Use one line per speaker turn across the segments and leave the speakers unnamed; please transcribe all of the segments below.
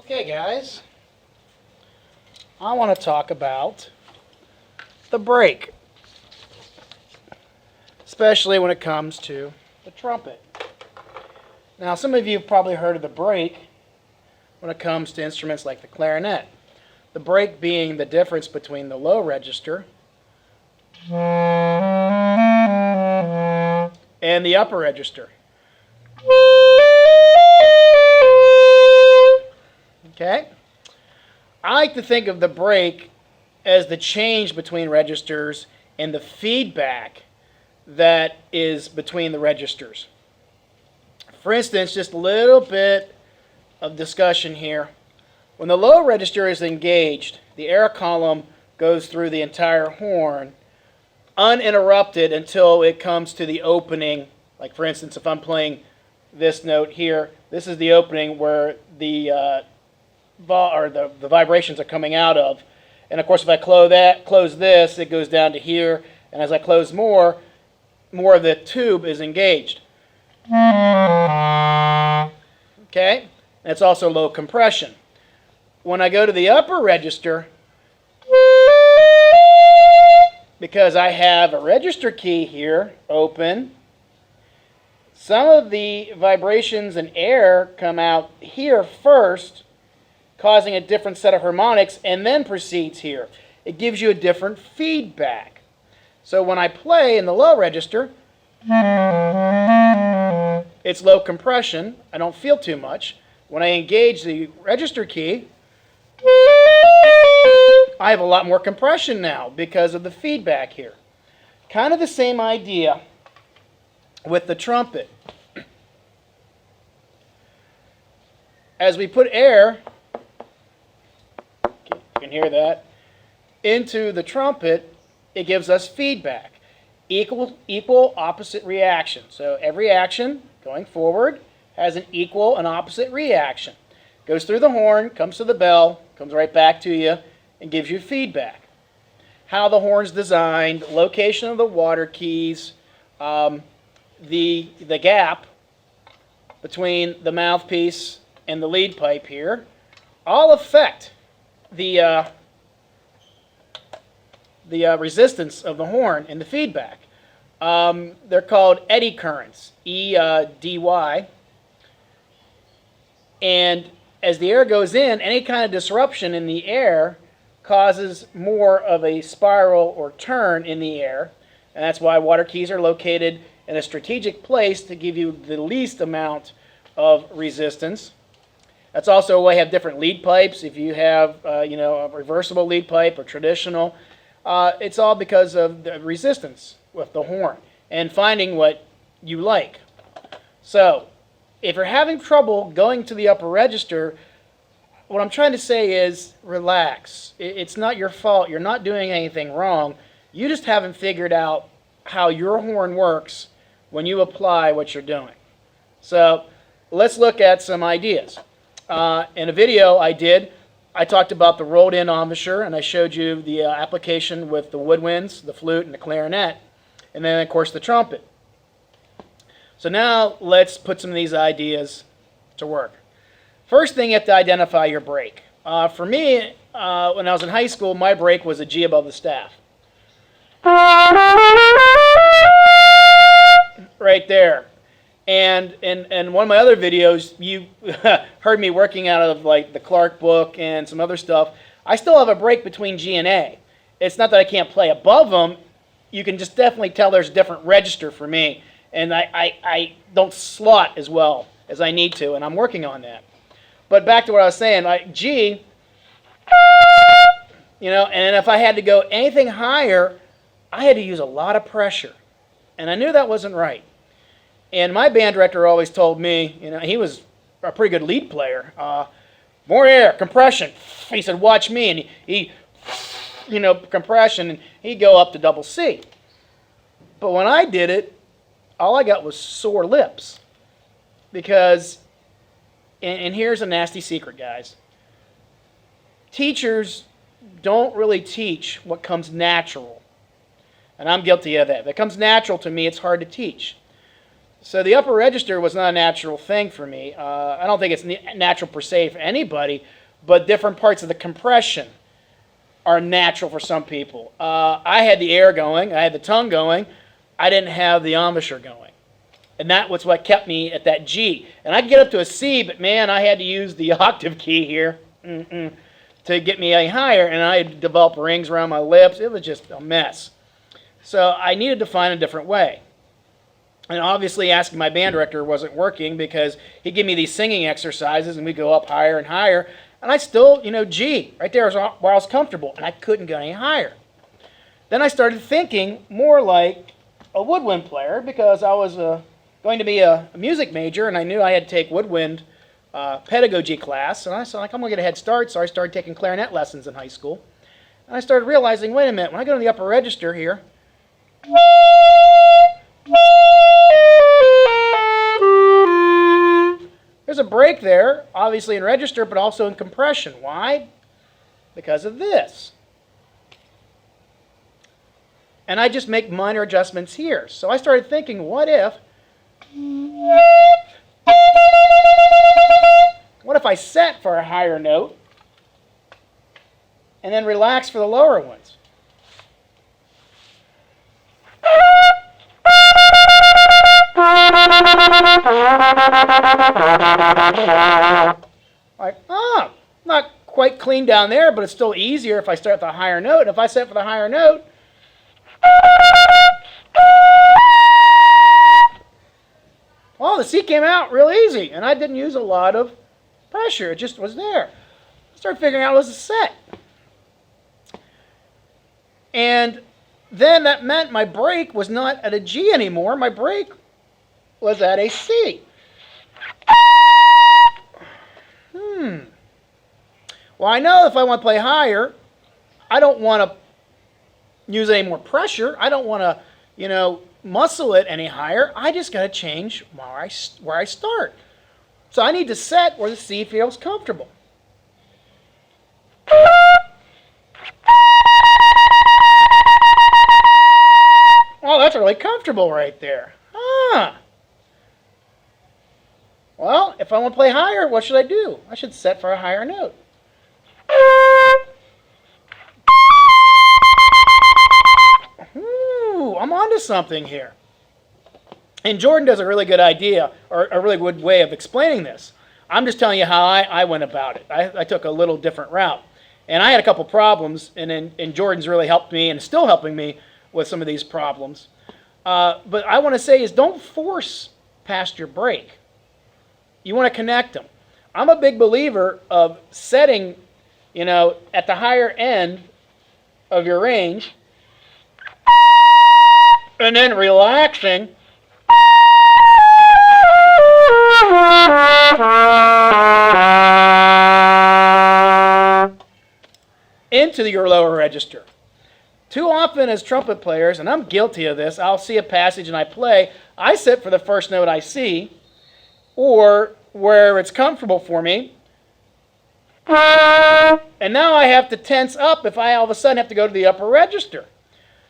Okay, guys, I want to talk about the brake, especially when it comes to the trumpet. Now, some of you have probably heard of the brake when it comes to instruments like the clarinet. The brake being the difference between the low register and the upper register. Okay? I like to think of the brake as the change between registers and the feedback that is between the registers. For instance, just a little bit of discussion here. When the low register is engaged, the air column goes through the entire horn uninterrupted until it comes to the opening. Like, for instance, if I'm playing this note here, this is the opening where the vibrations are coming out of. And of course, if I close this, it goes down to here. And as I close more of the tube is engaged. Okay? And it's also low compression. When I go to the upper register, because I have a register key here open, some of the vibrations and air come out here first, causing a different set of harmonics, and then proceeds here. It gives you a different feedback. So when I play in the low register, it's low compression. I don't feel too much. When I engage the register key, I have a lot more compression now because of the feedback here. Kind of the same idea with the trumpet. As we put air, you can hear that, into the trumpet, it gives us feedback. Equal opposite reaction. So every action going forward has an equal and opposite reaction. Goes through the horn, comes to the bell, comes right back to you, and gives you feedback. How the horn's designed, location of the water keys, the gap between the mouthpiece and the lead pipe here, all affect the resistance of the horn and the feedback. They're called eddy currents, E-D-Y. And as the air goes in, any kind of disruption in the air causes more of a spiral or turn in the air. And that's why water keys are located in a strategic place to give you the least amount of resistance. That's also why you have different lead pipes. If you have a reversible lead pipe or traditional, it's all because of the resistance with the horn and finding what you like. So if you're having trouble going to the upper register, what I'm trying to say is relax. It's not your fault. You're not doing anything wrong. You just haven't figured out how your horn works when you apply what you're doing. So let's look at some ideas. In a video I talked about the rolled-in embouchure, and I showed you the application with the woodwinds, the flute, and the clarinet, and then, of course, the trumpet. So now let's put some of these ideas to work. First thing, you have to identify your brake. For me, when I was in high school, my brake was a G above the staff. Right there. And in one of my other videos, you heard me working out of like the Clark book and some other stuff. I still have a break between G and A. It's not that I can't play above them. You can just definitely tell there's a different register for me. And I don't slot as well as I need to, and I'm working on that. But back to what I was saying, like G, and if I had to go anything higher, I had to use a lot of pressure. And I knew that wasn't right. And my band director always told me, he was a pretty good lead player. More air, compression. He said, watch me. And he compression, and he'd go up to double C. But when I did it, all I got was sore lips. Because, and here's a nasty secret, guys. Teachers don't really teach what comes natural. And I'm guilty of that. If it comes natural to me, it's hard to teach. So the upper register was not a natural thing for me. I don't think it's natural per se for anybody, but different parts of the compression are natural for some people. I had the air going, I had the tongue going, I didn't have the embouchure going. And that was what kept me at that G. And I could get up to a C, but man, I had to use the octave key here to get me a higher, and I had developed rings around my lips. It was just a mess. So I needed to find a different way. And obviously asking my band director wasn't working because he'd give me these singing exercises and we'd go up higher and higher. And I still, G, right there was where I was comfortable, and I couldn't go any higher. Then I started thinking more like a woodwind player because I was going to be a music major, and I knew I had to take woodwind pedagogy class. And I said, I'm going to get a head start, so I started taking clarinet lessons in high school. And I started realizing, wait a minute, when I go to the upper register here, there's a break there, obviously in register, but also in compression. Why? Because of this. And I just make minor adjustments here. So I started thinking, what if I set for a higher note and then relax for the lower ones? Like, not quite clean down there, but it's still easier if I start with a higher note. And if I set for the higher note, well, the C came out real easy, and I didn't use a lot of pressure. It just was there. I started figuring out it was a set. And then that meant my break was not at a G anymore. My break was at a C. Well, I know if I want to play higher, I don't want to use any more pressure. I don't want to, muscle it any higher. I just got to change where I start. So I need to set where the C feels comfortable. Oh, that's really comfortable right there. Well, if I want to play higher, what should I do? I should set for a higher note. Ooh, I'm onto something here. And Jordan does a really good idea, or a really good way of explaining this. I'm just telling you how I went about it. I took a little different route. And I had a couple problems, and Jordan's really helped me and is still helping me with some of these problems. But I want to say is don't force past your break. You want to connect them. I'm a big believer of setting, at the higher end of your range and then relaxing into your lower register. Too often as trumpet players, and I'm guilty of this, I'll see a passage and I set for the first note I see, or where it's comfortable for me, and now I have to tense up if I all of a sudden have to go to the upper register.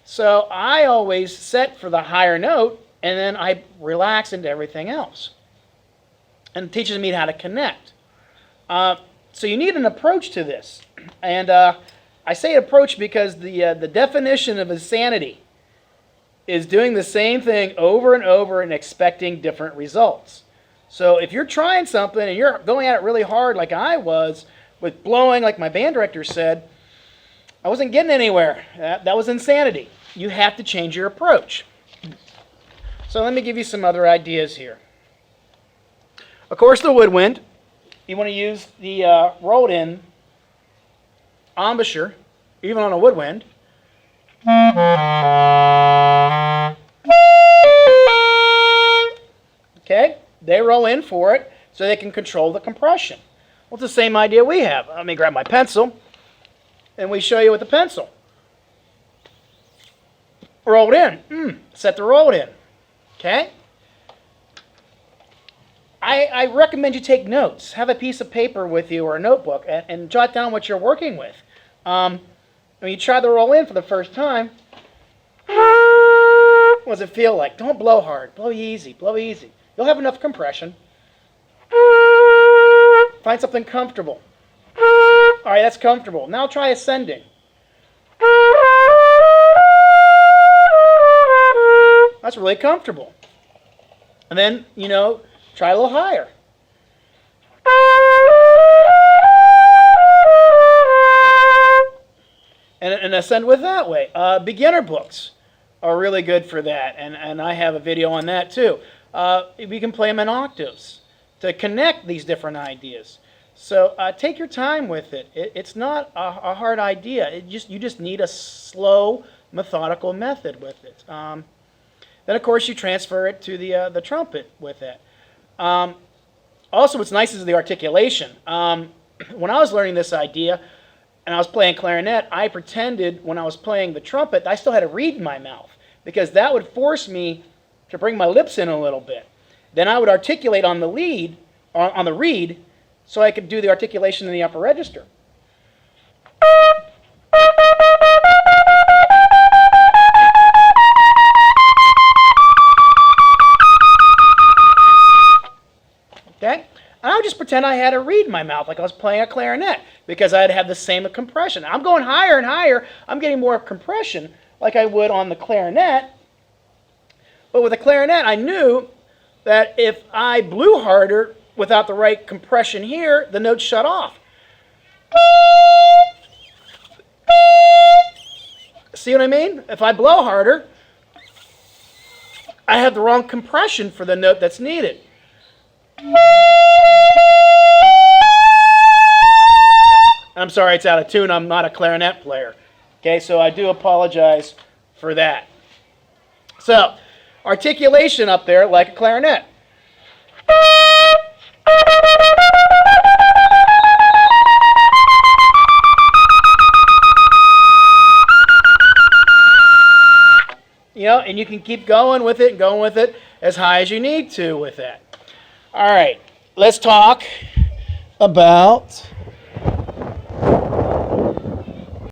So I always set for the higher note, and then I relax into everything else. And it teaches me how to connect. So you need an approach to this. And I say approach because the definition of insanity is doing the same thing over and over and expecting different results. So if you're trying something and you're going at it really hard like I was, with blowing like my band director said, I wasn't getting anywhere. That was insanity. You have to change your approach. So let me give you some other ideas here. Of course, the woodwind. You want to use the rolled in embouchure, even on a woodwind. Okay, they roll in for it so they can control the compression. Well, it's the same idea we have. Let me grab my pencil, and we show you with the pencil. Rolled in. Set the rolled in. Okay? I recommend you take notes. Have a piece of paper with you or a notebook and jot down what you're working with. When you try the roll in for the first time, What does it feel like? Don't blow hard. Blow easy. Blow easy. You'll have enough compression. Find something comfortable. All right, that's comfortable. Now try ascending. That's really comfortable. And then, try a little higher. And ascend with that way. Beginner books are really good for that, and I have a video on that too. We can play them in octaves to connect these different ideas. So take your time with it. It's not a hard idea. You just need a slow, methodical method with it. Then, of course, you transfer it to the trumpet with it. Also, what's nice is the articulation. When I was learning this idea, and I was playing clarinet, I pretended when I was playing the trumpet, I still had a reed in my mouth, because that would force me to bring my lips in a little bit. Then I would articulate on the lead, on the reed, so I could do the articulation in the upper register. Okay? And I would just pretend I had a reed in my mouth like I was playing a clarinet, because I'd have the same compression. I'm going higher and higher. I'm getting more compression like I would on the clarinet. But with the clarinet, I knew that if I blew harder without the right compression here, the notes shut off. See what I mean? If I blow harder, I have the wrong compression for the note that's needed. I'm sorry, it's out of tune. I'm not a clarinet player. Okay, so I do apologize for that. So, articulation up there like a clarinet. And you can keep going with it and going with it as high as you need to with that. All right, let's talk about